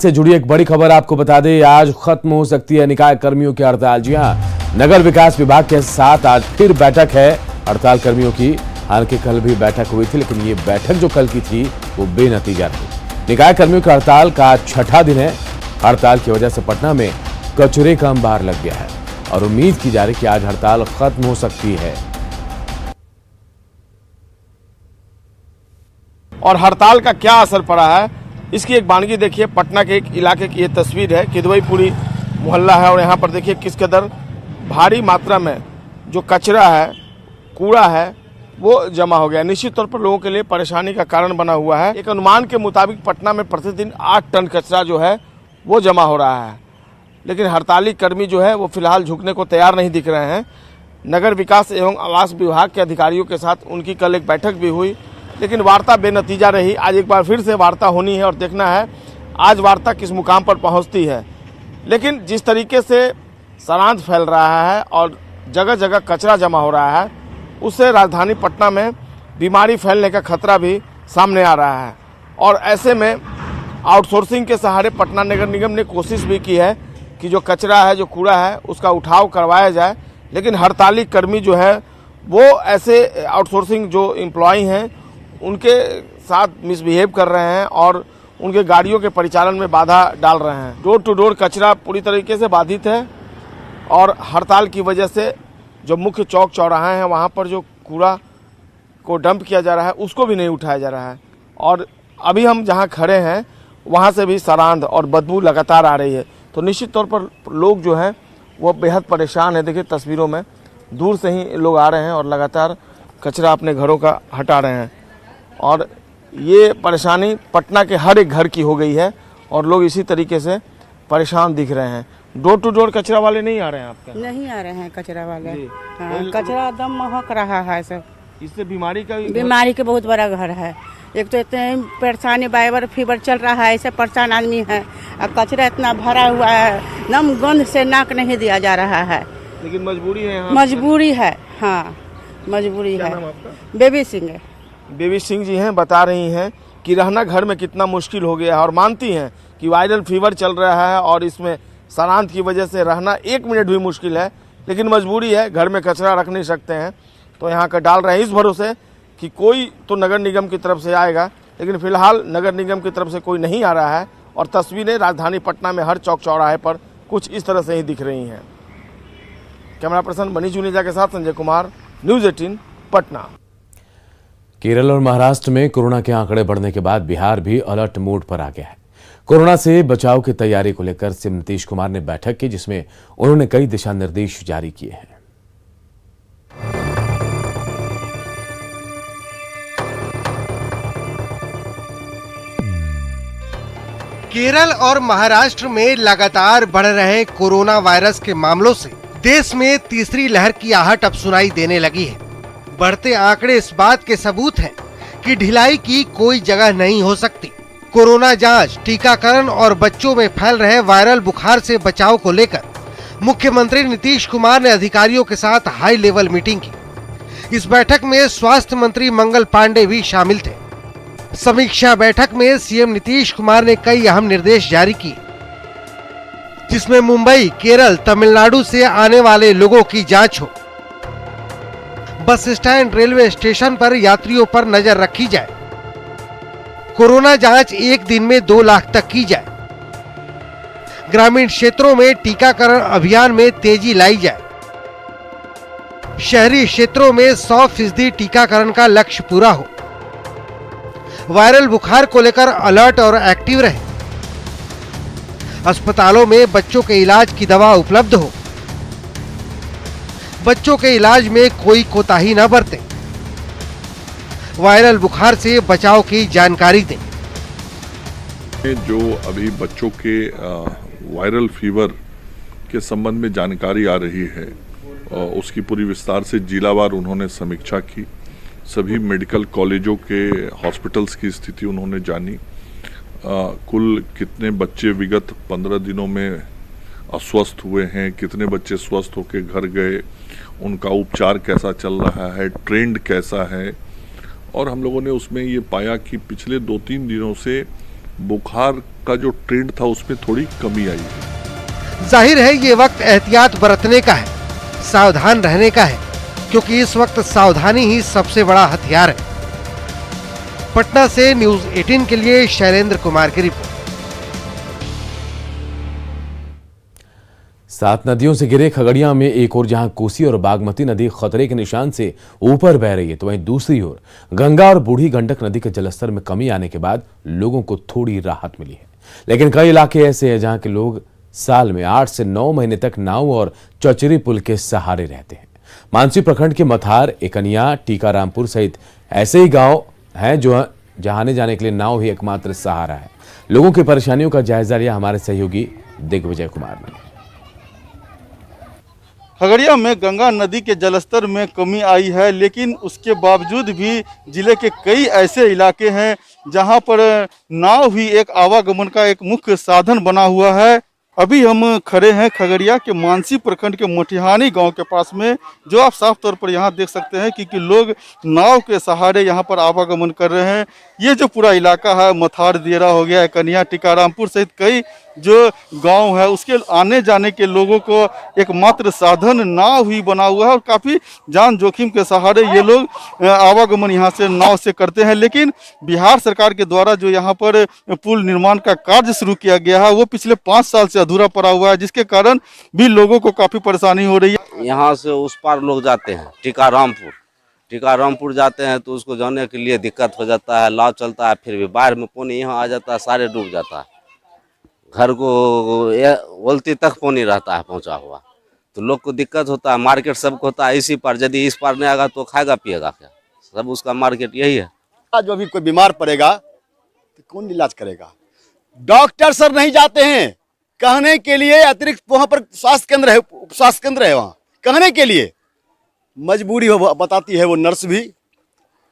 से जुड़ी एक बड़ी खबर आपको बता दें, आज खत्म हो सकती है निकाय कर्मियों की हड़ताल। जी हां, नगर विकास विभाग के साथ आज फिर बैठक है हड़ताल कर्मियों की। हालांकि कल भी बैठक हुई थी, लेकिन ये बैठक जो कल की थी वो बेनतीजा रही। निकाय कर्मियों की हड़ताल का छठा दिन है। हड़ताल की वजह से पटना में कचरे का अंबार लग गया है और उम्मीद की जा रही कि आज हड़ताल खत्म हो सकती है। और हड़ताल का क्या असर पड़ा है, इसकी एक बानगी देखिए। पटना के एक इलाके की ये तस्वीर है, किदवईपुरी मोहल्ला है, और यहाँ पर देखिए किस कदर भारी मात्रा में जो कचरा है, कूड़ा है, वो जमा हो गया। निश्चित तौर पर लोगों के लिए परेशानी का कारण बना हुआ है। एक अनुमान के मुताबिक पटना में प्रतिदिन 8 टन कचरा जो है वो जमा हो रहा है, लेकिन हड़ताली कर्मी जो है वो फिलहाल झुकने को तैयार नहीं दिख रहे हैं। नगर विकास एवं आवास विभाग के अधिकारियों के साथ उनकी कल एक बैठक भी हुई, लेकिन वार्ता बेनतीजा रही। आज एक बार फिर से वार्ता होनी है और देखना है आज वार्ता किस मुकाम पर पहुंचती है। लेकिन जिस तरीके से सरांध फैल रहा है और जगह जगह कचरा जमा हो रहा है, उससे राजधानी पटना में बीमारी फैलने का खतरा भी सामने आ रहा है। और ऐसे में आउटसोर्सिंग के सहारे पटना नगर निगम ने कोशिश भी की है कि जो कचरा है, जो कूड़ा है, उसका उठाव करवाया जाए, लेकिन हड़ताली कर्मी जो है वो ऐसे आउटसोर्सिंग जो एम्प्लॉय हैं उनके साथ मिसबिहेव कर रहे हैं और उनके गाड़ियों के परिचालन में बाधा डाल रहे हैं। डोर टू डोर कचरा पूरी तरीके से बाधित है और हड़ताल की वजह से जो मुख्य चौक चौराहे हैं वहाँ पर जो कूड़ा को डंप किया जा रहा है उसको भी नहीं उठाया जा रहा है। और अभी हम जहाँ खड़े हैं वहाँ से भी सरांध और बदबू लगातार आ रही है। तो निश्चित तौर पर लोग जो हैं वो बेहद परेशान है। देखिए तस्वीरों में दूर से ही लोग आ रहे हैं और लगातार कचरा अपने घरों का हटा रहे हैं। और ये परेशानी पटना के हर एक घर की हो गई है और लोग इसी तरीके से परेशान दिख रहे हैं। डोर टू डोर कचरा वाले नहीं आ रहे हैं आपके? नहीं आ रहे हैं कचरा वाले। हाँ, कचरा एकदम महक रहा है सब। इससे बीमारी के बहुत बड़ा घर है। एक तो इतने परेशानी, वायरल फीवर चल रहा है, ऐसे परेशान आदमी है और कचरा इतना भरा हुआ है, एकदम गंध से नाक नहीं दिया जा रहा है। लेकिन मजबूरी है, मजबूरी है। हाँ मजबूरी है। बेबी सिंह। बेबी सिंह जी हैं, बता रही हैं कि रहना घर में कितना मुश्किल हो गया है और मानती हैं कि वायरल फीवर चल रहा है और इसमें सरांध की वजह से रहना 1 मिनट भी मुश्किल है, लेकिन मजबूरी है, घर में कचरा रख नहीं सकते हैं तो यहाँ का डाल रहे हैं इस भरोसे कि कोई तो नगर निगम की तरफ से आएगा। लेकिन फिलहाल नगर निगम की तरफ से कोई नहीं आ रहा है और तस्वीरें राजधानी पटना में हर चौक चौराहे पर कुछ इस तरह से ही दिख रही हैं। कैमरा पर्सन बनी जुनेजा के साथ संजय कुमार, न्यूज़ 18 पटना। केरल और महाराष्ट्र में कोरोना के आंकड़े बढ़ने के बाद बिहार भी अलर्ट मोड पर आ गया है। कोरोना से बचाव की तैयारी को लेकर सीएम नीतीश कुमार ने बैठक की, जिसमें उन्होंने कई दिशा निर्देश जारी किए हैं। केरल और महाराष्ट्र में लगातार बढ़ रहे कोरोना वायरस के मामलों से देश में तीसरी लहर की आहट अब सुनाई देने लगी है। बढ़ते आंकड़े इस बात के सबूत हैं कि ढिलाई की कोई जगह नहीं हो सकती। कोरोना जांच, टीकाकरण और बच्चों में फैल रहे वायरल बुखार से बचाव को लेकर मुख्यमंत्री नीतीश कुमार ने अधिकारियों के साथ हाई लेवल मीटिंग की। इस बैठक में स्वास्थ्य मंत्री मंगल पांडे भी शामिल थे। समीक्षा बैठक में सीएम नीतीश कुमार ने कई अहम निर्देश जारी किए, जिसमें मुंबई, केरल, तमिलनाडु से आने वाले लोगों की जांच हो, बस स्टैंड, रेलवे स्टेशन पर यात्रियों पर नजर रखी जाए, कोरोना जांच एक दिन में 2 लाख तक की जाए, ग्रामीण क्षेत्रों में टीकाकरण अभियान में तेजी लाई जाए, शहरी क्षेत्रों में 100% टीकाकरण का लक्ष्य पूरा हो, वायरल बुखार को लेकर अलर्ट और एक्टिव रहे, अस्पतालों में बच्चों के इलाज की दवा उपलब्ध हो, बच्चों के इलाज में कोई कोताही न बरते, वायरल बुखार से बचाव की जानकारी दें। जो अभी बच्चों के वायरल फीवर के संबंध में जानकारी आ रही है, उसकी पूरी विस्तार से जिलावार उन्होंने समीक्षा की। सभी मेडिकल कॉलेजों के हॉस्पिटल्स की स्थिति उन्होंने जानी। कुल कितने बच्चे विगत 15 दिनों में अस्वस्थ हुए हैं, कितने बच्चे स्वस्थ होकर घर गए, उनका उपचार कैसा चल रहा है, ट्रेंड कैसा है। और हम लोगों ने उसमें ये पाया कि पिछले 2-3 दिनों से बुखार का जो ट्रेंड था उसमें थोड़ी कमी आई है। जाहिर है ये वक्त एहतियात बरतने का है, सावधान रहने का है, क्योंकि इस वक्त सावधानी ही सबसे बड़ा हथियार है। पटना से न्यूज 18 के लिए शैलेंद्र कुमार की रिपोर्ट। 7 नदियों से घिरे खगड़िया में एक और जहां कोसी और बागमती नदी खतरे के निशान से ऊपर बह रही है, तो वहीं दूसरी ओर गंगा और बूढ़ी गंडक नदी के जलस्तर में कमी आने के बाद लोगों को थोड़ी राहत मिली है। लेकिन कई इलाके ऐसे हैं जहां के लोग साल में 8 से 9 महीने तक नाव और चौचरी पुल के सहारे रहते हैं। मानसी प्रखंड के मथार, एकनिया, टीकारामपुर सहित ऐसे ही गांव हैं जहां आने जाने के लिए नाव ही एकमात्र सहारा है। लोगों की परेशानियों का जायजा लिया हमारे सहयोगी दिग्विजय कुमार ने। खगड़िया में गंगा नदी के जलस्तर में कमी आई है, लेकिन उसके बावजूद भी जिले के कई ऐसे इलाके हैं जहां पर नाव ही एक आवागमन का एक मुख्य साधन बना हुआ है। अभी हम खड़े हैं खगड़िया के मानसी प्रखंड के मोटिहानी गांव के पास में, जो आप साफ तौर पर यहां देख सकते हैं कि लोग नाव के सहारे यहां पर आवागमन कर रहे हैं। ये जो पूरा इलाका है, मथार दियरा हो गया, कन्या, टीकारामपुर सहित कई जो गांव है, उसके आने जाने के लोगों को एकमात्र साधन नाव ही बना हुआ है और काफ़ी जान जोखिम के सहारे ये लोग आवागमन यहाँ से नाव से करते हैं। लेकिन बिहार सरकार के द्वारा जो यहाँ पर पुल निर्माण का कार्य शुरू किया गया है वो पिछले 5 साल से अधूरा पड़ा हुआ है, जिसके कारण भी लोगों को काफ़ी परेशानी हो रही है। यहाँ से उस पार लोग जाते हैं टीकारामपुर जाते हैं तो उसको जाने के लिए दिक्कत हो जाता है, नाव चलता है, फिर भी बाढ़ में पानी यहाँ आ जाता है, सारे डूब जाता है, घर को ओलती तक पानी रहता है पहुंचा हुआ, तो लोग को दिक्कत होता है। मार्केट सबको होता है इसी पार, यदि इस पार नहीं आएगा तो खाएगा पिएगा क्या, सब उसका मार्केट यही है। जो भी कोई बीमार पड़ेगा तो कौन इलाज करेगा? डॉक्टर सर नहीं जाते हैं कहने के लिए, अतिरिक्त वहाँ पर स्वास्थ्य केंद्र है वहाँ कहने के लिए मजबूरी हो बताती है वो नर्स भी,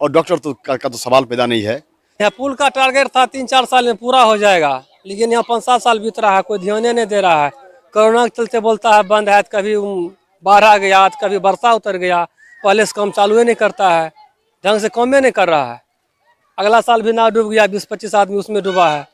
और डॉक्टर तो का तो सवाल पैदा नहीं है। यह पुल का टारगेट था 3-4 साल में पूरा हो जाएगा, लेकिन यहाँ 5-7 साल बीत रहा है, कोई ध्यान नहीं दे रहा है। कोरोना के चलते बोलता है बंद है, कभी बाढ़ आ गया, कभी वर्षा उतर गया, पहले से काम चालू ही नहीं करता है, ढंग से काम ही नहीं कर रहा है। अगला साल भी नाव डूब गया, 20-25 आदमी उसमें डूबा है।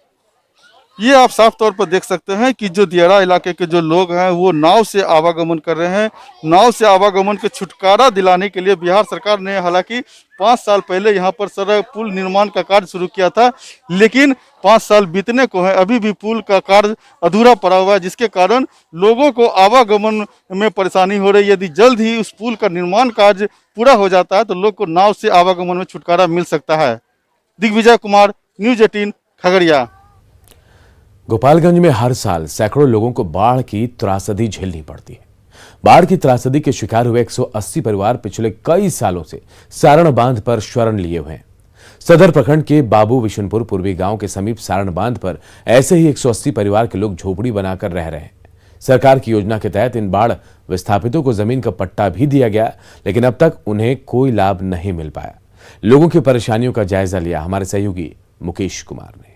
ये आप साफ तौर पर देख सकते हैं कि जो दियारा इलाके के जो लोग हैं वो नाव से आवागमन कर रहे हैं। नाव से आवागमन के छुटकारा दिलाने के लिए बिहार सरकार ने हालांकि 5 साल पहले यहाँ पर सड़क पुल निर्माण का कार्य शुरू किया था, लेकिन 5 साल बीतने को है, अभी भी पुल का कार्य अधूरा पड़ा हुआ है, जिसके कारण लोगों को आवागमन में परेशानी हो रही है। यदि जल्द ही उस पुल का निर्माण कार्य पूरा हो जाता है तो लोग को नाव से आवागमन में छुटकारा मिल सकता है। दिग्विजय कुमार, न्यूज 18 खगड़िया। गोपालगंज में हर साल सैकड़ों लोगों को बाढ़ की त्रासदी झेलनी पड़ती है। बाढ़ की त्रासदी के शिकार हुए 180 परिवार पिछले कई सालों से सारण बांध पर शरण लिए हुए हैं। सदर प्रखंड के बाबू विशुनपुर पूर्वी गांव के समीप सारण बांध पर ऐसे ही 180 परिवार के लोग झोपड़ी बनाकर रह रहे हैं। सरकार की योजना के तहत इन बाढ़ विस्थापितों को जमीन का पट्टा भी दिया गया, लेकिन अब तक उन्हें कोई लाभ नहीं मिल पाया। लोगों की परेशानियों का जायजा लिया हमारे सहयोगी मुकेश कुमार ने।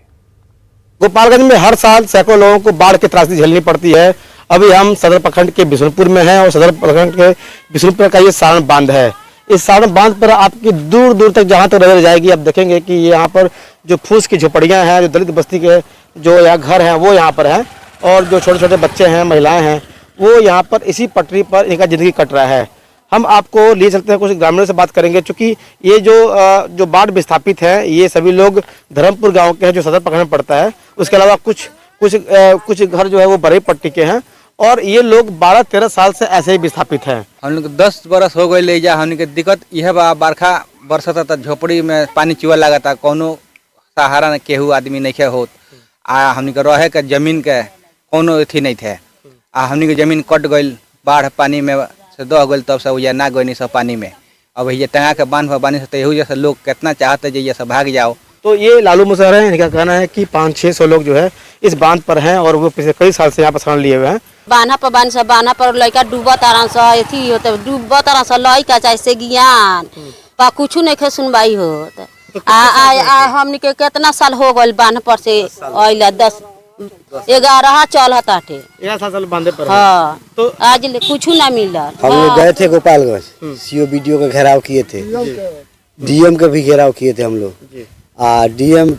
गोपालगंज में हर साल सैकड़ों लोगों को बाढ़ की त्रासदी झेलनी पड़ती है। अभी हम सदर प्रखंड के बिशुनपुर में हैं और सदर प्रखंड के बिशुनपुर का ये सारण बांध है। इस सारण बांध पर आपकी दूर दूर तक जहां तक नजर जाएगी आप देखेंगे कि यहाँ पर जो फूस की झोपड़ियां हैं, जो दलित बस्ती के जो यहाँ घर हैं वो यहाँ पर हैं, और जो छोटे छोटे बच्चे हैं, महिलाएं हैं, वो यहाँ पर इसी पटरी पर इनका जिंदगी कट रहा है। हम आपको लिए चलते हैं, कुछ ग्रामीणों से बात करेंगे, क्योंकि ये जो बाढ़ विस्थापित हैं ये सभी लोग धर्मपुर गांव के हैं जो सदर प्रखंड में पड़ता है। उसके अलावा कुछ घर जो है वो बरई पट्टी के हैं, और ये लोग 12-13 साल से ऐसे ही विस्थापित हैं। हम लोग 10 बरस हो गए ले जा, हमने दिक्कत यह बा, बरखा बरसता था झोपड़ी में पानी चुआ लगा था, कोनो सहारा न केहू आदमी नहीं होत, आ हमने के रहे के जमीन के कोनो अथी नहीं थे, आ हमने के जमीन कट गई बाढ़ पानी में से दह गई, तब से या ना गई सब पानी में। अब ये टंगा के बांध पानी से तो जैसे लोग कितना चाहते जो ये सब भाग जाओ। तो ये लालू मुसहर है, इनका कहना है कि 500-600 लोग जो है इस बांध पर हैं और वो पिछले कई साल से यहाँ पर शरण लिए हुए हैं। बान्हा पर लड़का डूबा तारा सा एथी होते डूबा तारा सा लड़का चाहे से ज्ञान पा कुछ नहीं खे सुनवाई होत। हमने के कितना साल हो गए बान्हा पर से आइला 10-11 चल हताटे 11 साल बांधे पर। हाँ, तो आज कुछ ना मिला। हम लोग गए थे गोपालगंज, सीओ बीडीओ का घेराव किए थे, डीएम का भी घेराव किए थे हम लोग। डीएम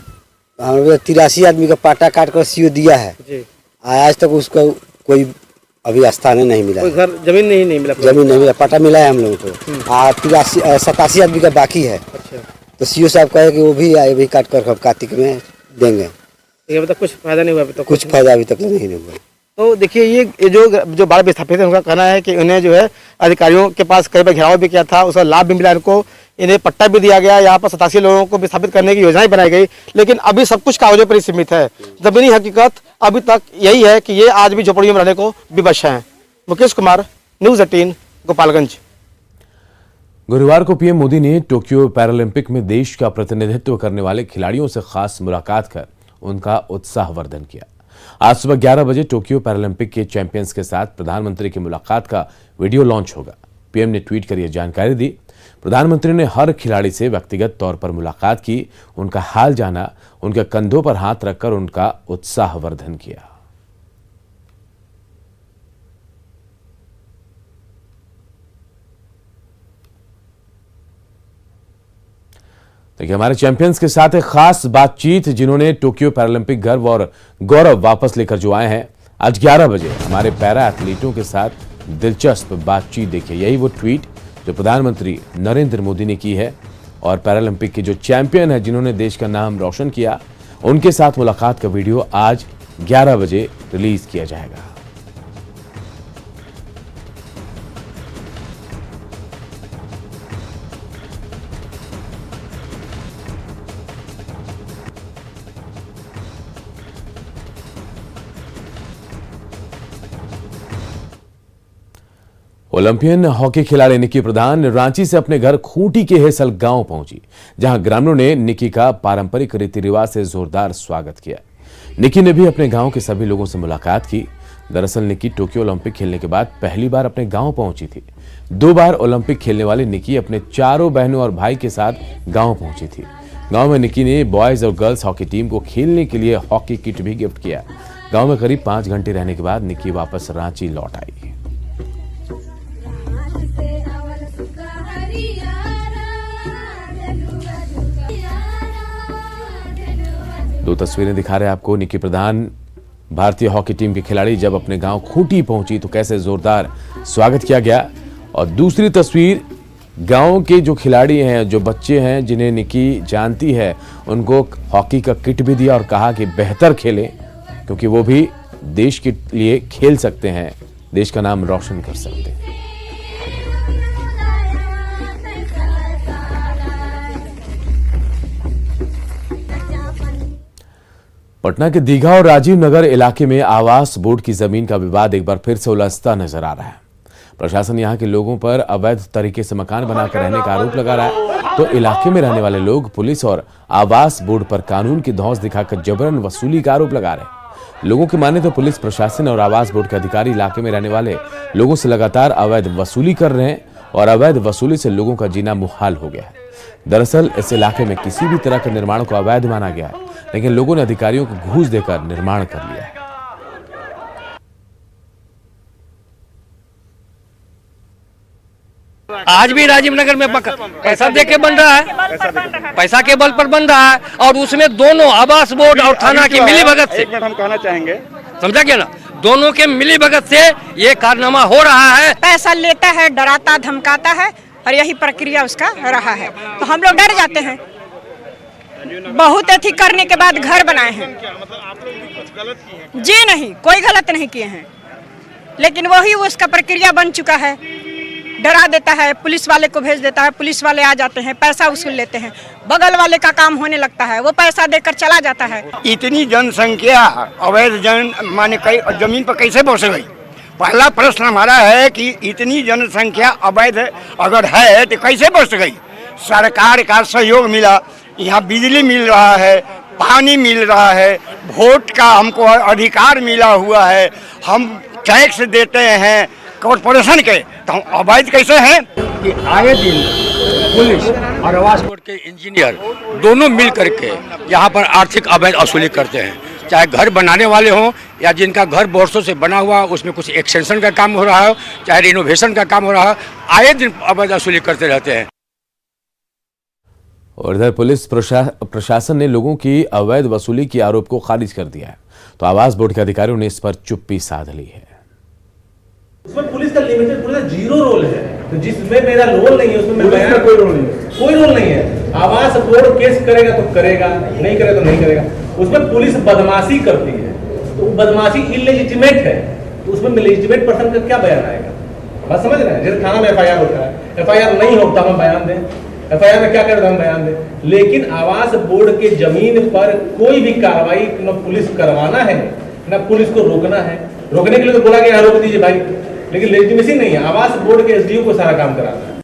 हमने 83 आदमी का पाटा काट कर सीओ दिया है जी। आज तक उसका कोई अभी स्थान नहीं मिला। कोई घर जमीन नहीं मिला। जमीन नहीं मिला, पाटा मिला है हम लोगों को। 87 आदमी का बाकी है। अच्छा। तो सीओ साहब कहे कि वो भी अभी काट कर कार्तिक में देंगे। अभी तक कुछ फायदा नहीं हुआ। अभी तक कुछ फायदा अभी तक नहीं हुआ। तो देखिए ये जो बाढ़ विस्थापित है उनका कहना है कि उन्हें जो है अधिकारियों के पास कई बार घेराव भी किया था, उसका लाभ भी मिला इनको, इन्हें पट्टा भी दिया गया, यहाँ पर 87 लोगों को विस्थापित करने की योजनाएं बनाई गई, लेकिन अभी सब कुछ कागजों पर ही सीमित है। जमीनी हकीकत अभी तक यही है कि ये आज भी झोपड़ियों में रहने को विवश हैं। मुकेश कुमार, न्यूज़ 18, गोपालगंज। गुरुवार को पीएम मोदी ने टोक्यो पैरालंपिक में देश का प्रतिनिधित्व करने वाले खिलाड़ियों से खास मुलाकात कर उनका उत्साहवर्धन किया। आज सुबह 11 बजे टोक्यो पैरालंपिक के चैंपियंस के साथ प्रधानमंत्री की मुलाकात का वीडियो लॉन्च होगा। पीएम ने ट्वीट कर यह जानकारी दी। प्रधानमंत्री ने हर खिलाड़ी से व्यक्तिगत तौर पर मुलाकात की, उनका हाल जाना, उनके कंधों पर हाथ रखकर उनका उत्साहवर्धन किया। देखिए, हमारे चैंपियंस के साथ एक खास बातचीत, जिन्होंने टोक्यो पैरालंपिक गर्व और गौरव वापस लेकर जो आए हैं। आज 11 बजे हमारे पैरा एथलीटों के साथ दिलचस्प बातचीत देखिए। यही वो ट्वीट जो प्रधानमंत्री नरेंद्र मोदी ने की है और पैरालंपिक के जो चैंपियन है, जिन्होंने देश का नाम रोशन किया, उनके साथ मुलाकात का वीडियो आज 11 बजे रिलीज किया जाएगा। ओलंपियन हॉकी खिलाड़ी निकी प्रधान रांची से अपने घर खूंटी के हेसल गांव पहुंची, जहां ग्रामीणों ने निकी का पारंपरिक रीति रिवाज से जोरदार स्वागत किया। निकी ने भी अपने गांव के सभी लोगों से मुलाकात की। दरअसल निकी टोक्यो ओलंपिक खेलने के बाद पहली बार अपने गांव पहुंची थी। 2 बार ओलंपिक खेलने वाली निकी अपने चारों बहनों और भाई के साथ गाँव पहुंची थी। गाँव में निकी ने बॉयज और गर्ल्स हॉकी टीम को खेलने के लिए हॉकी किट भी गिफ्ट किया। गाँव में करीब 5 घंटे रहने के बाद निकी वापस रांची लौट आई। दो तस्वीरें दिखा रहे हैं आपको। निकी प्रधान, भारतीय हॉकी टीम के खिलाड़ी, जब अपने गांव खूंटी पहुंची तो कैसे जोरदार स्वागत किया गया। और दूसरी तस्वीर, गांव के जो खिलाड़ी हैं, जो बच्चे हैं जिन्हें निकी जानती है, उनको हॉकी का किट भी दिया और कहा कि बेहतर खेलें, क्योंकि वो भी देश के लिए खेल सकते हैं, देश का नाम रोशन कर सकते हैं। पटना के दीघा और राजीव नगर इलाके में आवास बोर्ड की जमीन का विवाद एक बार फिर से उलझता नजर आ रहा है। प्रशासन यहां के लोगों पर अवैध तरीके से मकान बनाकर रहने का आरोप लगा रहा है, तो इलाके में रहने वाले लोग पुलिस और आवास बोर्ड पर कानून की धौंस दिखाकर जबरन वसूली का आरोप लगा रहे हैं। लोगों की माने तो पुलिस प्रशासन और आवास बोर्ड के अधिकारी इलाके में रहने वाले लोगों से लगातार अवैध वसूली कर रहे हैं और अवैध वसूली से लोगों का जीना मुहाल हो गया है। दरअसल इस इलाके में किसी भी तरह के निर्माण को अवैध माना गया है, लेकिन लोगों ने अधिकारियों को घूस देकर निर्माण कर लिया है। आज भी राजीव नगर में पैसा देके बन रहा है, पैसा के बल पर बन रहा है, और उसमें दोनों आवास बोर्ड और थाना की मिलीभगत से, हम कहना चाहेंगे, समझा क्या ना, दोनों के मिलीभगत से ये कारनामा हो रहा है। पैसा लेता है, डराता धमकाता है, और यही प्रक्रिया उसका रहा है। तो हम लोग डर जाते हैं। बहुत अथी करने के बाद घर बनाए हैं। जी नहीं, कोई गलत नहीं किए हैं, लेकिन वही उसका प्रक्रिया बन चुका है। डरा देता है, पुलिस वाले को भेज देता है, पुलिस वाले आ जाते हैं, पैसा वसूल लेते हैं, बगल वाले का काम होने लगता है, वो पैसा देकर चला जाता है। इतनी जनसंख्या अवैध माने जमीन पर कैसे बस गई? पहला प्रश्न हमारा है कि इतनी जनसंख्या अवैध अगर है तो कैसे बस गई? सरकार का सहयोग मिला, यहाँ बिजली मिल रहा है, पानी मिल रहा है, वोट का हमको अधिकार मिला हुआ है, हम टैक्स देते हैं कॉर्पोरेशन के, तो हम अवैध कैसे हैं? कि आए दिन पुलिस और आवास बोर्ड के इंजीनियर दोनों मिल करके यहाँ पर आर्थिक अवैध वसूली करते हैं। चाहे घर बनाने वाले हों या जिनका घर वर्षों से बना हुआ, उसमें कुछ एक्सटेंशन का काम हो रहा हो, चाहे रिनोवेशन का काम हो रहा हो, आए दिन अवैध वसूली करते रहते हैं। और इधर पुलिस प्रशासन ने लोगों की अवैध वसूली के आरोप को खारिज कर दिया है, तो आवास बोर्ड के अधिकारियों ने इस पर चुप्पी साध ली है। उसमें पुलिस का लिमिटेड पुलिस का 0 रोल है, तो जिसमें मेरा रोल नहीं है उसमें मैं बयान कोई रोल नहीं है, कोई रोल नहीं है। आवास बोर्ड केस करेगा तो करेगा, नहीं करेगा तो नहीं करेगा। उसमें पुलिस बदमाशी करती है, तो बदमाशी इलेजिटिमेट है, तो उसमें लेजिटिमेट पर्सन का क्या बयान आएगा? बात समझ रहे हैं? जैसे थाना में FIR होता है, FIR नहीं होता हम बयान दें, FIR में क्या करता हम बयान दें, लेकिन आवास बोर्ड के जमीन पर कोई भी कार्रवाई न पुलिस करवाना है न पुलिस को रोकना है। रोकने के लिए तो बोला गया रोक दीजिए भाई, लेकिन लेजिटिमेसी नहीं है। आवास बोर्ड के SDO को सारा काम कराना है।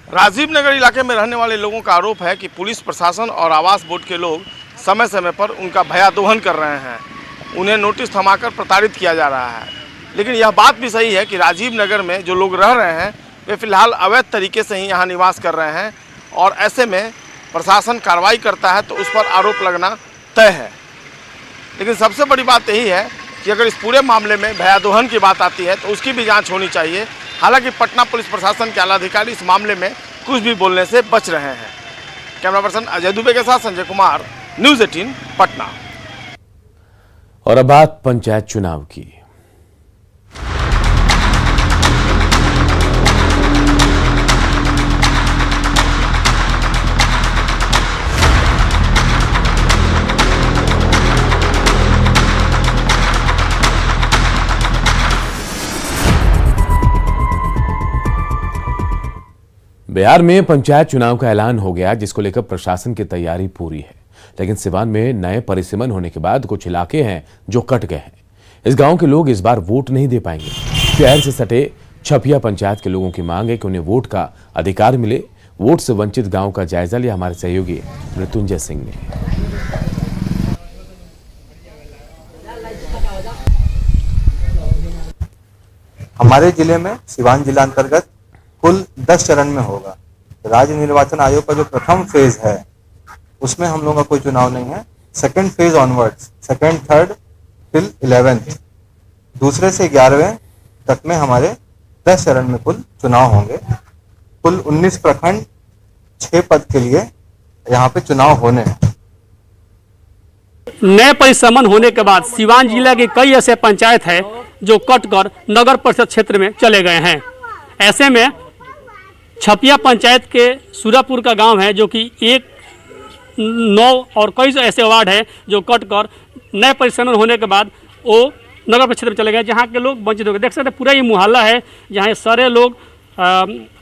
राजीव नगर इलाके में रहने वाले लोगों का आरोप है कि पुलिस प्रशासन और आवास बोर्ड के लोग समय समय पर उनका भयादोहन कर रहे हैं, उन्हें नोटिस थमाकर प्रताड़ित किया जा रहा है। लेकिन यह बात भी सही है कि राजीव नगर में जो लोग रह रहे हैं वे फिलहाल अवैध तरीके से ही यहाँ निवास कर रहे हैं, और ऐसे में प्रशासन कार्रवाई करता है तो उस पर आरोप लगना तय है। लेकिन सबसे बड़ी बात यही है कि अगर इस पूरे मामले में भयादोहन की बात आती है तो उसकी भी जांच होनी चाहिए। हालांकि पटना पुलिस प्रशासन के आलाधिकारी इस मामले में कुछ भी बोलने से बच रहे हैं। कैमरा पर्सन अजय दुबे के साथ संजय कुमार, न्यूज़ 18 पटना। और अब बात पंचायत चुनाव की। बिहार में पंचायत चुनाव का ऐलान हो गया, जिसको लेकर प्रशासन की तैयारी पूरी है। लेकिन सिवान में नए परिसीमन होने के बाद कुछ इलाके हैं जो कट गए हैं। इस गांव के लोग इस बार वोट नहीं दे पाएंगे। शहर से सटे छपिया पंचायत के लोगों की मांग है कि उन्हें वोट का अधिकार मिले। वोट से वंचित गांव का जायजा लिया हमारे सहयोगी मृत्युंजय सिंह ने। हमारे जिले में सिवान जिला अंतर्गत कुल 10 चरण में होगा। राज्य निर्वाचन आयोग का जो प्रथम फेज है उसमें हम लोगों का कोई चुनाव नहीं है। Second phase onwards, second, third till 11th, दूसरे से 11वें तक में हमारे 10 चरण में कुल चुनाव होंगे। कुल 19 प्रखंड, 6 पद के लिए यहाँ पे चुनाव होने हैं। नए परिसमन होने के बाद सिवान जिला के कई ऐसे पंचायत है जो कटकर नगर परिषद क्षेत्र में चले गए हैं। ऐसे में छपिया पंचायत के सूरापुर का गांव है, जो कि 1, 9 और कई ऐसे वार्ड है जो कटकर नए परिसमन होने के बाद वो नगर परिषद क्षेत्र में चले गए, जहां के लोग वंचित हो गए। देख सकते हैं पूरा ये मुहल्ला है जहां सारे लोग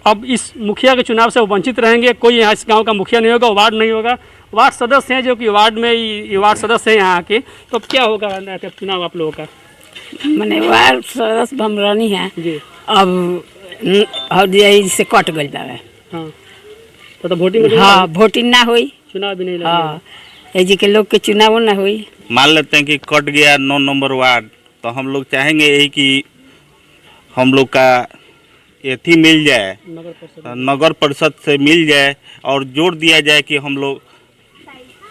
अब इस मुखिया के चुनाव से वंचित रहेंगे। कोई यहाँ इस गांव का मुखिया नहीं होगा, वार्ड नहीं होगा। वार्ड सदस्य हैं जो कि वार्ड में ये वार्ड सदस्य हैं यहाँ के। तो अब क्या होगा चुनाव आप लोगों का? मैंने वार्ड सदस्य भमरानी है जी। अब से कट गई बावे। हाँ, तो वोटिंग, हाँ, वोटिंग ना हुई, चुनाव भी नहीं लगा। हाँ, जी के लोग के चुनाव ना हुई। मान लेते हैं कि कट गया 9 नंबर वार्ड, तो हम लोग चाहेंगे यही कि हम लोग का एथी मिल जाए, नगर परिषद से मिल जाए और जोड़ दिया जाए कि हम लोग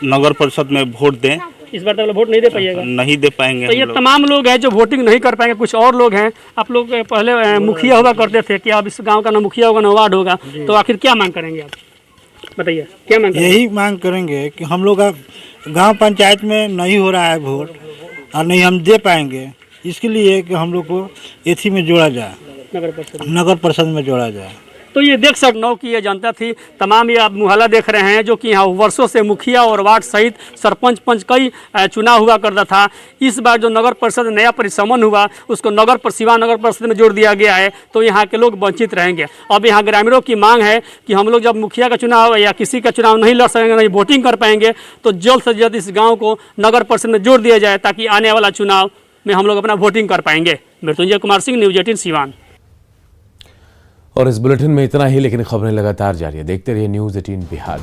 नगर परिषद में वोट दें। इस बार तो वोट नहीं दे पाइएगा? नहीं दे पाएंगे। तो ये तमाम लोग हैं जो वोटिंग नहीं कर पाएंगे। कुछ और लोग हैं, आप लोग पहले मुखिया हुआ करते थे कि अब इस गांव का ना मुखिया होगा ना वार्ड होगा, तो आखिर क्या मांग करेंगे आप? बताइए क्या मांग करेंगे? यही मांग करेंगे कि हम लोग का गांव पंचायत में नहीं हो रहा है वोट और नहीं हम दे पाएंगे, इसके लिए कि हम लोग को एथी में जोड़ा जाए, नगर परिषद में जोड़ा जाए। तो ये देख सकते नौ की ये जनता थी, तमाम ये आप मुहल्ला देख रहे हैं जो कि यहाँ वर्षों से मुखिया और वार्ड सहित सरपंच पंच कई चुनाव हुआ करता था। इस बार जो नगर परिषद नया परिसमन हुआ उसको सिवान नगर परिषद में जोड़ दिया गया है, तो यहाँ के लोग वंचित रहेंगे। अब यहाँ ग्रामीणों की मांग है कि हम लोग जब मुखिया का चुनाव या किसी का चुनाव नहीं लड़ सकेंगे, नहीं वोटिंग कर पाएंगे, तो जल्द से जल्द इस गाँव को नगर परिषद में जोड़ दिया जाए ताकि आने वाला चुनाव में हम लोग अपना वोटिंग कर पाएंगे। मृत्युंजय कुमार सिंह, न्यूज़ 18 सिवान। और इस बुलेटिन में इतना ही, लेकिन खबरें लगातार जारी है। देखते रहिए न्यूज़ 18 बिहार।